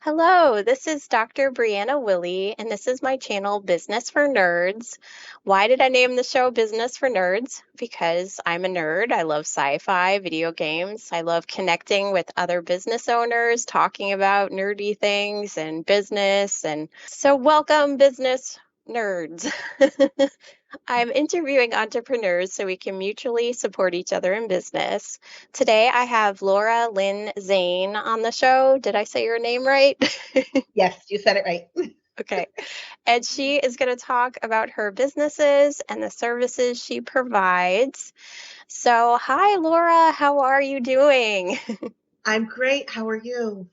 Hello, this is Dr. Brie-Anna Willey, and this is my channel, Business for Nerds. Why did I name the show Business for Nerds? Because I'm a nerd. I love sci-fi, video games. I love connecting with other business owners, talking about nerdy things and business. And so welcome, business nerds. I'm interviewing entrepreneurs so we can mutually support each other in business. Today I have Lyn Zane on the show. Did I say your name right? Yes, you said it right. Okay. And she is going to talk about her businesses and the services she provides. So, hi, Laura. How are you doing? I'm great. How are you?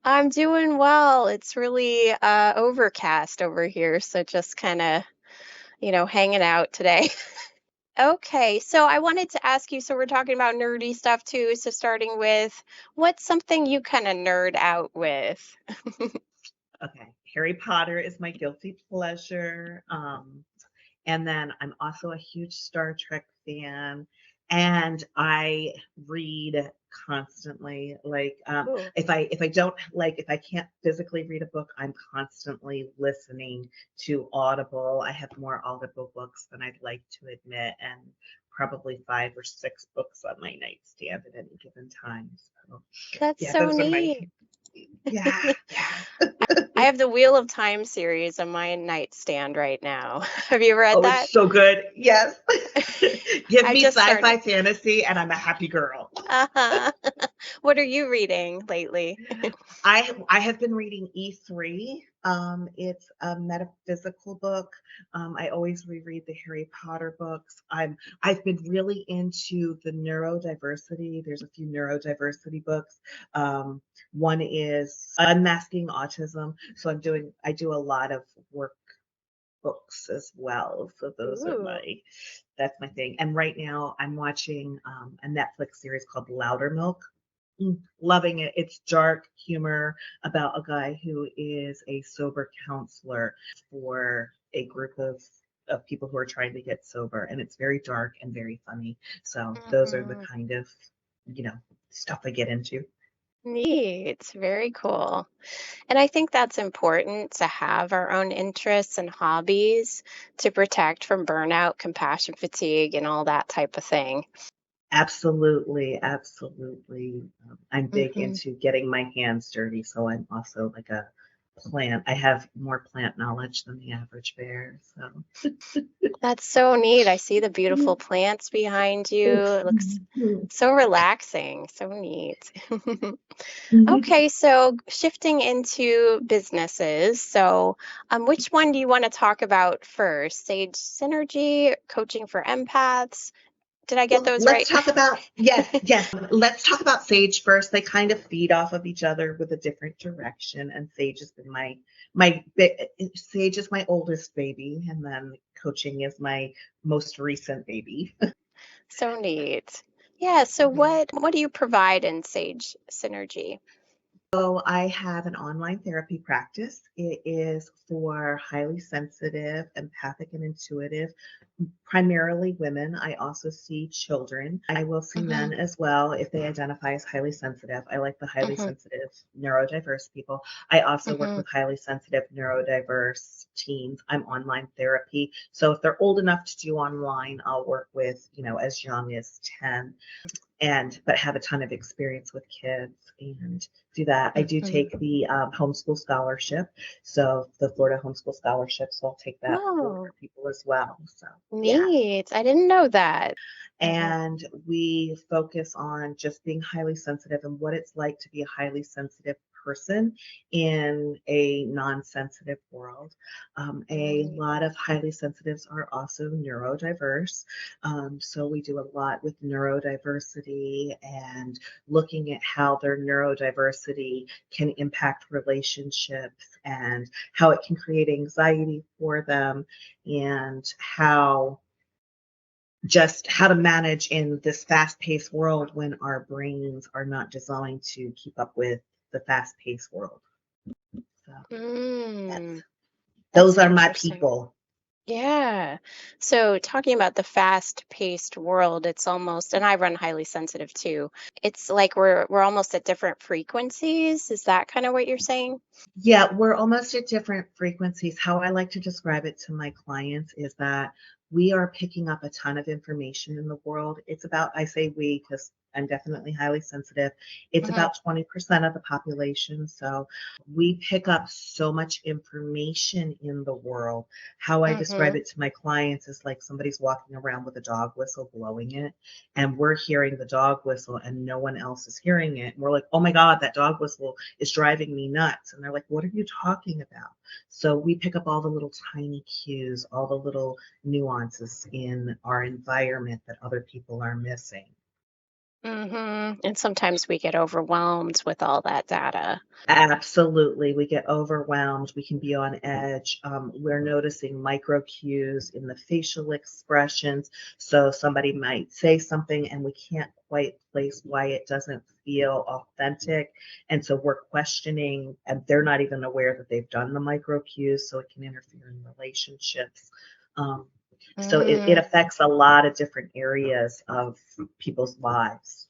I'm doing well. It's really overcast over here, so just kind of, hanging out today. Okay, so I wanted to ask you, so we're talking about nerdy stuff too, so starting with, what's something you kind of nerd out with? Okay. Harry Potter is my guilty pleasure. And then I'm also a huge Star Trek fan. And I read constantly. Ooh. If I can't physically read a book, I'm constantly listening to Audible. I have more Audible books than I'd like to admit, and probably 5 or 6 books on my nightstand at any given time. So That's yeah, so those are my neat. yeah. I have the Wheel of Time series on my nightstand right now. Have you read Oh, that? it's so good. Yes. Give I me just started. sci-fi fantasy and I'm a happy girl. Uh-huh. What are you reading lately? I have been reading E3. It's a metaphysical book. I always reread the Harry Potter books. I've been really into the neurodiversity. There's a few neurodiversity books. One is Unmasking Autism. So I do a lot of work books as well. So Ooh. that's my thing. And right now I'm watching a Netflix series called Loudermilk. Loving it. It's dark humor about a guy who is a sober counselor for a group of people who are trying to get sober. And it's very dark and very funny. So those are the Mhm. kind of, stuff I get into. Neat. Very cool. And I think that's important to have our own interests and hobbies to protect from burnout, compassion fatigue, and all that type of thing. Absolutely, absolutely. I'm big Hmm. into getting my hands dirty, so I'm also like a plant. I have more plant knowledge than the average bear. So, That's so neat. I see the beautiful plants behind you. It looks so relaxing, so neat. Okay, so shifting into businesses. So, which one do you want to talk about first? Sage Synergy, coaching for empaths. Did I get well, those let's right? talk about yes. Let's talk about Sage first. They kind of feed off of each other with a different direction. And Sage has been Sage is my oldest baby, and then coaching is my most recent baby. So neat. Yeah, so what do you provide in Sage Synergy? So I have an online therapy practice. It is for highly sensitive, empathic, and intuitive, primarily women. I also see children. I will see Hmm. men as well if they identify as highly sensitive. I like the highly Hmm. sensitive, neurodiverse people. I also work Hmm. with highly sensitive, neurodiverse teens. I'm online therapy. So if they're old enough to do online, I'll work with, as young as 10 but have a ton of experience with kids and do that. I do Hmm. take the homeschool scholarship, so the Florida homeschool scholarship. So I'll take that for Oh, people as well. So yeah, neat. I didn't know that. Mhm. and we focus on just being highly sensitive and what it's like to be a highly sensitive person in a non-sensitive world. A Mm. lot of highly sensitives are also neurodiverse, so we do a lot with neurodiversity and looking at how their neurodiversity can impact relationships and how it can create anxiety for them and how to manage in this fast-paced world when our brains are not designed to keep up with the fast-paced world. So Mm, that's that's those are my interesting. people. Yeah. So talking about the fast-paced world, it's almost, and I run highly sensitive too. It's like we're almost at different frequencies. Is that kind of what you're saying? Yeah, we're almost at different frequencies. How I like to describe it to my clients is that we are picking up a ton of information in the world. It's about, I say we because I'm definitely highly sensitive. It's Hmm. about 20% of the population. So we pick up so much information in the world. How I Hmm. describe it to my clients is like somebody's walking around with a dog whistle blowing it, and we're hearing the dog whistle and no one else is hearing it. And we're like, oh my God, that dog whistle is driving me nuts. And they're like, what are you talking about? So we pick up all the little tiny cues, all the little nuances in our environment that other people are missing. And sometimes we get overwhelmed with all that data. Absolutely. We get overwhelmed. We can be on edge. We're noticing micro cues in the facial expressions. So somebody might say something and we can't quite place why it doesn't feel authentic. And so we're questioning, and they're not even aware that they've done the micro cues. So it can interfere in relationships. Um, so it Mm. affects a lot of different areas of people's lives.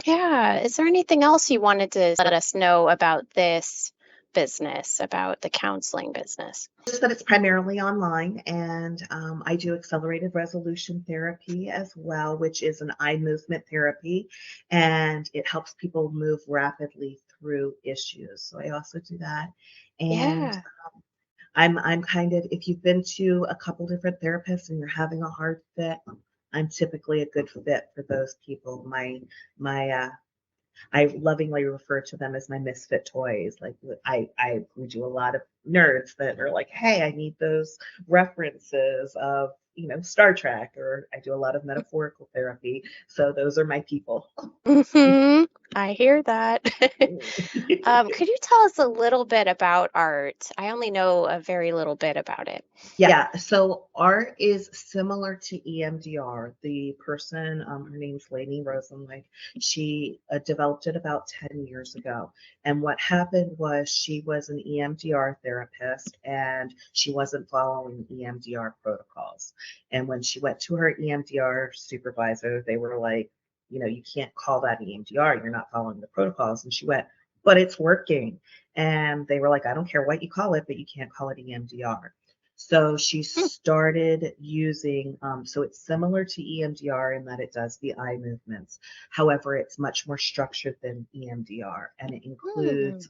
Yeah. Is there anything else you wanted to let us know about this business, about the counseling business? Just that it's primarily online, and I do accelerated resolution therapy as well, which is an eye movement therapy, and it helps people move rapidly through issues. So I also do that, and Yeah. I'm kind of, if you've been to a couple different therapists and you're having a hard fit, I'm typically a good fit for those people. My I lovingly refer to them as my misfit toys. Like we do a lot of nerds that are like, hey, I need those references of, Star Trek, or I do a lot of metaphorical therapy. So those are my people. I hear that. Could you tell us a little bit about art? I only know a very little bit about it. Yeah, so art is similar to EMDR. The person, her name's Laney Rosenzweig, she developed it about 10 years ago. And what happened was she was an EMDR therapist and she wasn't following EMDR protocols. And when she went to her EMDR supervisor, they were like, you can't call that EMDR. You're not following the protocols. And she went, but it's working. And they were like, I don't care what you call it, but you can't call it EMDR. So she Hmm. started using, so it's similar to EMDR in that it does the eye movements. However, it's much more structured than EMDR, and it Hmm. includes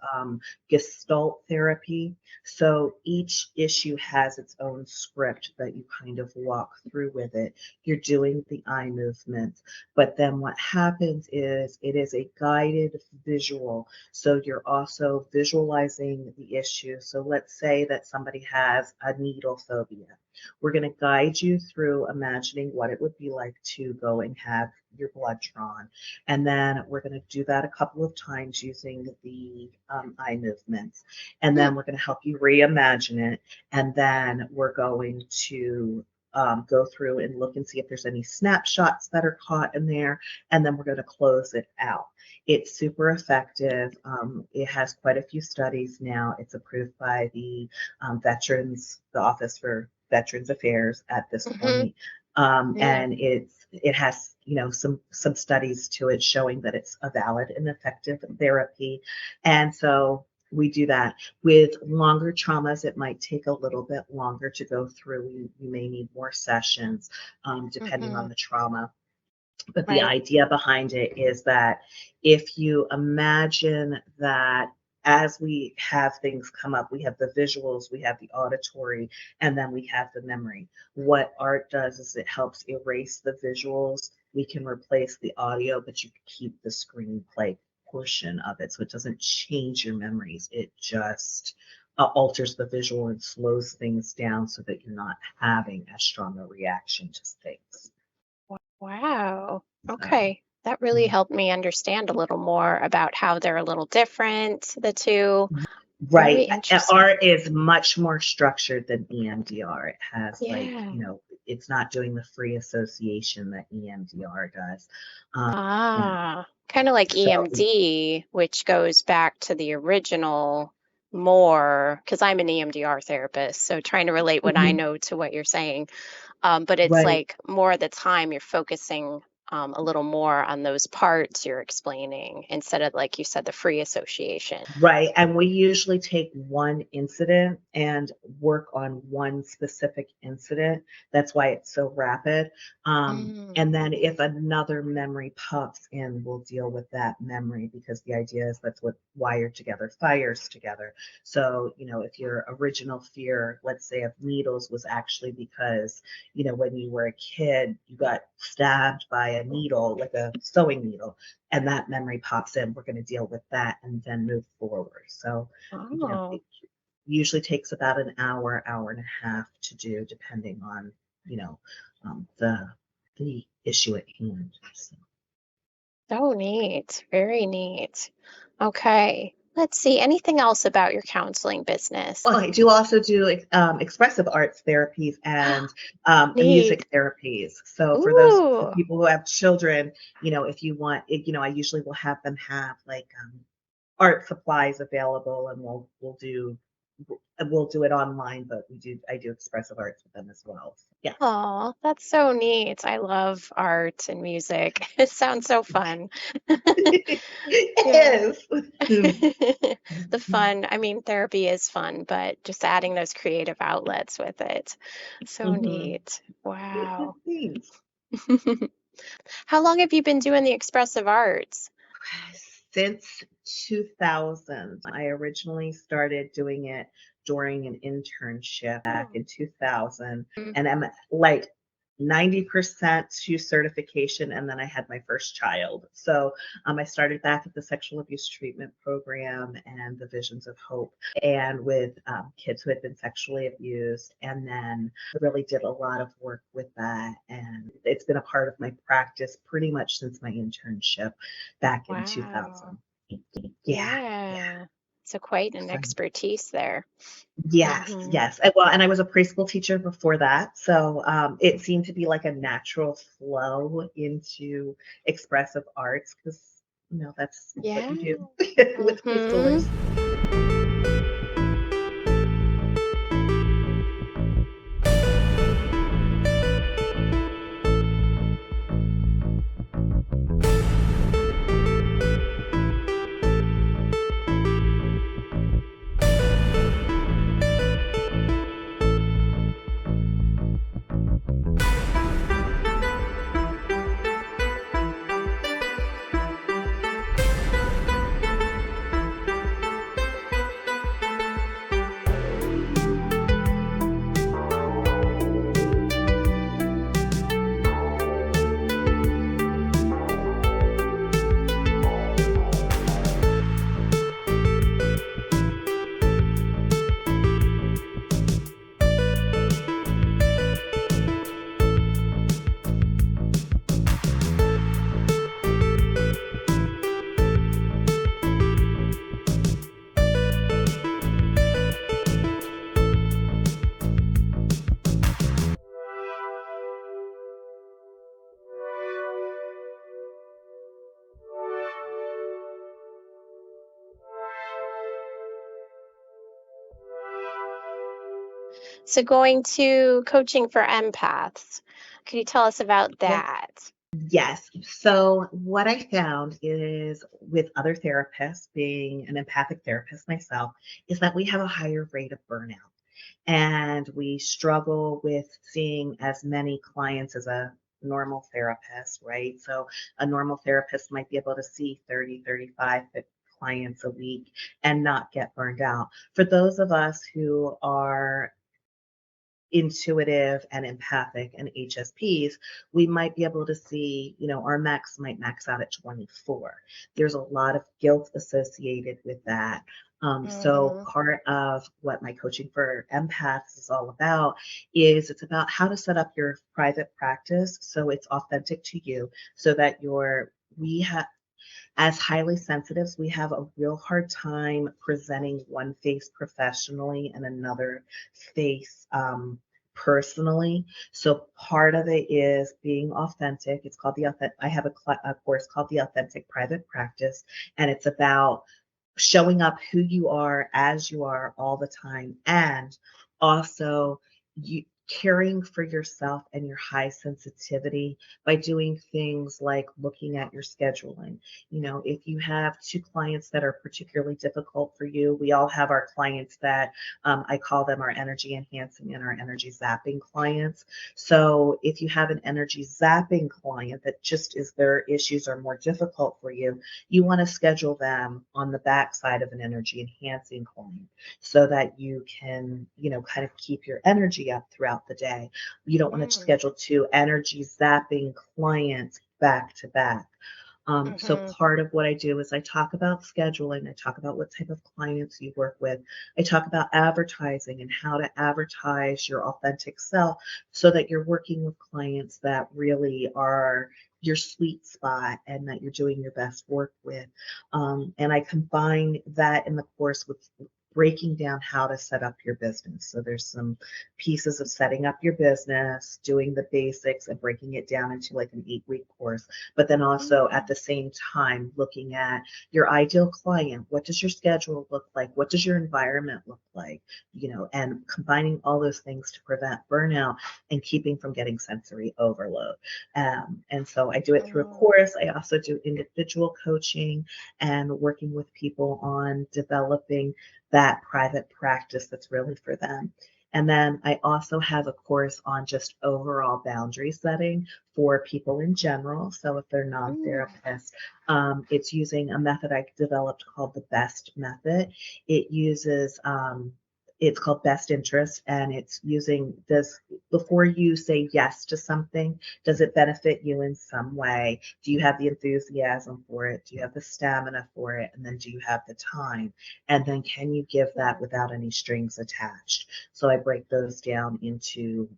Gestalt therapy. So each issue has its own script that you kind of walk through with it. You're doing the eye movements, but then what happens is it is a guided visual. So you're also visualizing the issue. So let's say that somebody has a needle phobia. We're going to guide you through imagining what it would be like to go and have your blood drawn. And then we're going to do that a couple of times using the eye movements. And Hmm. then we're going to help you reimagine it. And then we're going to go through and look and see if there's any snapshots that are caught in there. And then we're going to close it out. It's super effective. It has quite a few studies now. It's approved by the the Office for Veterans Affairs at this Hmm. point. Yeah. And it has some studies to it showing that it's a valid and effective therapy. And so we do that. With longer traumas, it might take a little bit longer to go through. You may need more sessions depending Hmm. on the trauma. But the Right. idea behind it is that if you imagine that as we have things come up, we have the visuals, we have the auditory, and then we have the memory. What art does is it helps erase the visuals. We can replace the audio, but you keep the screenplay portion of it. So it doesn't change your memories. It just alters the visual and slows things down so that you're not having as strong a reaction to things. Wow. So. Okay. That really helped me understand a little more about how they're a little different, the two. Very Right. interesting. Art is much more structured than EMDR. It has Yeah. it's not doing the free association that EMDR does. And Ah, kind of like so EMD, which goes back to the original more, because I'm an EMDR therapist, so trying to relate what I Mhm. know to what you're saying. But it's Right. like more of the time you're focusing a little more on those parts you're explaining instead of, like you said, the free association. Right, and we usually take one incident and work on one specific incident. That's why it's so rapid. Mm. And then if another memory pops in, we'll deal with that memory because the idea is that's what wired together, fires together. So, if your original fear, let's say of needles, was actually because, when you were a kid, you got stabbed by a needle, like a sewing needle, and that memory pops in, we're going to deal with that and then move forward. So, Oh, it usually takes about an hour, hour and a half to do, depending on, you know, the issue at hand. So. so neat. Very neat. Okay. Let's see. Anything else about your counseling business? Well, I do also do expressive arts therapies and Neat. music therapies. So for Ooh. people who have children, if you want, I usually will have them have like art supplies available, and we'll do it online, but I do expressive arts with them as well. So, yeah. Oh, that's so neat. I love art and music. It sounds so fun. Yeah. It is. The fun, I mean, therapy is fun, but just adding those creative outlets with it. So Mhm. neat. Wow. Thanks. How long have you been doing the expressive arts? Since 2000, I originally started doing it during an internship back in 2000, Mm. and I'm like 90% to certification, and then I had my first child. So I started back at the sexual abuse treatment program and the Visions of Hope, and with kids who had been sexually abused, and then I really did a lot of work with that, and it's been a part of my practice pretty much since my internship back in Wow. 2000. Yeah, yeah. Yeah. So quite an So, expertise there. yes, Hmm. yes. And I was a preschool teacher before that. So it seemed to be like a natural flow into expressive arts because, that's what Yeah. you do with Hmm. preschoolers. So going to coaching for empaths. Could you tell us about Yes. that? Yes. So what I found is with other therapists, being an empathic therapist myself, is that we have a higher rate of burnout. And we struggle with seeing as many clients as a normal therapist, right? So a normal therapist might be able to see 30, 35 clients a week and not get burned out. For those of us who are intuitive and empathic and HSPs, we might be able to see, our max might max out at 24. There's a lot of guilt associated with that. So Hmm. part of what my coaching for empaths is all about is it's about how to set up your private practice so it's authentic to you, so that we have as highly sensitives, we have a real hard time presenting one face professionally and another face personally. So part of it is being authentic. It's called I have a course called the Authentic Private Practice, and it's about showing up who you are as you are all the time, and also you caring for yourself and your high sensitivity by doing things like looking at your scheduling. If you have two clients that are particularly difficult for you, we all have our clients that I call them our energy enhancing and our energy zapping clients. So if you have an energy zapping client that just is their issues are more difficult for you, you want to schedule them on the backside of an energy enhancing client so that you can, kind of keep your energy up throughout the day. You don't want to Mm. schedule two energy zapping clients back to back. So Mm-hmm. part of what I do is I talk about scheduling, I talk about what type of clients you work with, I talk about advertising and how to advertise your authentic self so that you're working with clients that really are your sweet spot and that you're doing your best work with. And I combine that in the course with breaking down how to set up your business. So there's some pieces of setting up your business, doing the basics and breaking it down into like an 8-week course, but then also at the same time looking at your ideal client. What does your schedule look like? What does your environment look like? And combining all those things to prevent burnout and keeping from getting sensory overload. And so I do it through a Mm. course. I also do individual coaching and working with people on developing that private practice that's really for them. And then I also have a course on just overall boundary setting for people in general. So if they're Mm. non-therapists, it's using a method I developed called the BEST method. It uses, it's called best interest, and it's using this before you say yes to something. Does it benefit you in some way? Do you have the enthusiasm for it? Do you have the stamina for it? And then do you have the time? And then can you give that without any strings attached? So I break those down into,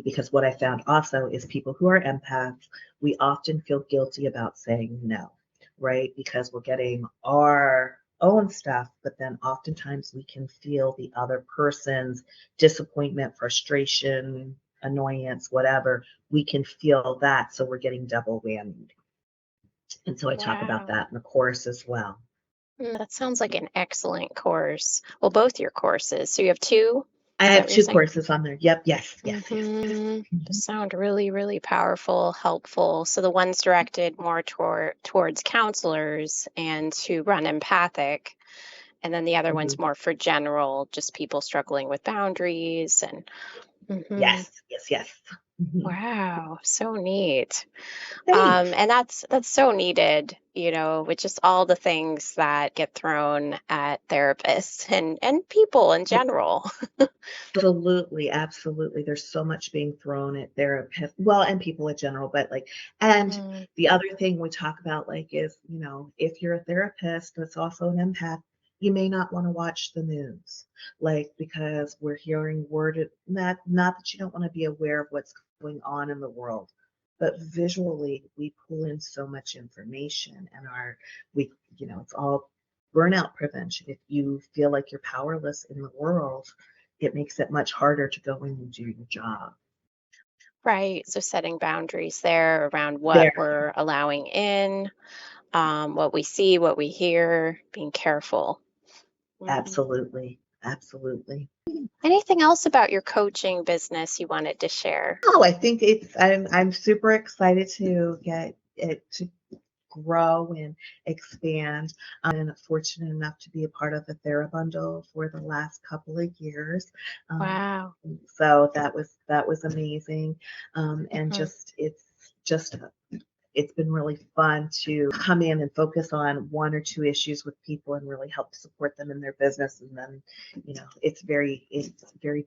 because what I found also is people who are empaths, we often feel guilty about saying no, right? Because we're getting our own stuff, but then oftentimes we can feel the other person's disappointment, frustration, annoyance, whatever. We can feel that. So we're getting double whammied. And so I talk about Wow. that in the course as well. That sounds like an excellent course. Well, both your courses. So you have two? I Is that have what you're two saying? courses on there. Yep. Yes. Yes. Yes. Mm-hmm. Mhm. Sound really, really powerful, helpful. So the one's directed more towards counselors and to run empathic, and then the other Mhm. one's more for general, just people struggling with boundaries and hmm. Yes. Yes. Yes. Mhm. Wow, so neat. Thanks. And that's so needed, with just all the things that get thrown at therapists and people in general. Absolutely, absolutely. There's so much being thrown at therapists, well, and people in general, but like, and Mm. the other thing we talk about, like, is, if you're a therapist that's also an empath, you may not want to watch the news, like, because we're hearing word, not that you don't want to be aware of what's going on in the world, but visually, we pull in so much information and it's all burnout prevention. If you feel like you're powerless in the world, it makes it much harder to go in and do your job. Right. So setting boundaries there around what There, we're allowing in, what we see, what we hear, being careful. Mhm. absolutely, absolutely. Anything else about your coaching business you wanted to share? Oh, I think I'm super excited to get it to grow and expand. I'm fortunate enough to be a part of the TheraBundle for the last couple of years. Um, Wow. so that was amazing. And Hmm. just it's been really fun to come in and focus on one or two issues with people and really help support them in their business. And then, it's very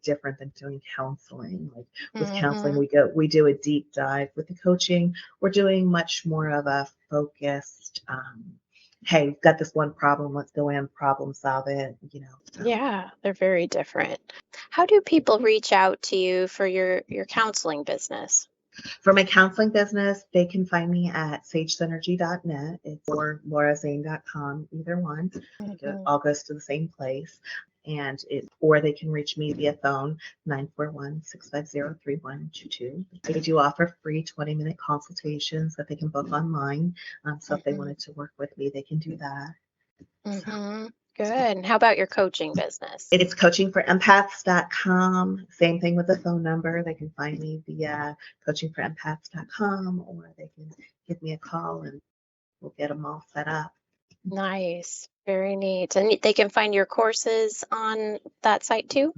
different than doing counseling. Like with counseling, Hmm. we do a deep dive. With the coaching, we're doing much more of a focused, hey, we've got this one problem, let's go in, problem solve it. So. Yeah, they're very different. How do people reach out to you for your counseling business? For my counseling business, they can find me at sagesynergy.net. It's or laurazane.com, either one. It Hmm. all goes to the same place. Or they can reach me via phone, 941-650-3122. I do offer free 20-minute consultations that they can book online. So if they Hmm. wanted to work with me, they can do that. Mm-hmm. Good. And how about your coaching business? It is coachingforempaths.com. Same thing with the phone number. They can find me via coachingforempaths.com, or they can give me a call and we'll get them all set up. Nice. Very neat. And they can find your courses on that site too?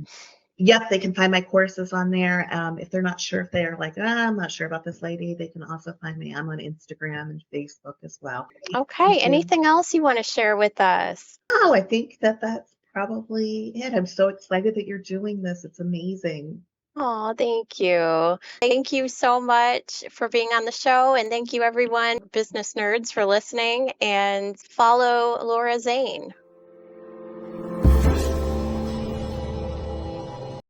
Yep, they can find my courses on there. If they're not sure, if they're like, I'm not sure about this lady, they can also find me. I'm on Instagram and Facebook as well. Okay. Anything else you want to share with us? Oh, I think that that's probably it. I'm so excited that you're doing this. It's amazing. Oh, thank you. Thank you so much for being on the show. And thank you, everyone, business nerds, for listening. And follow Laura Zane.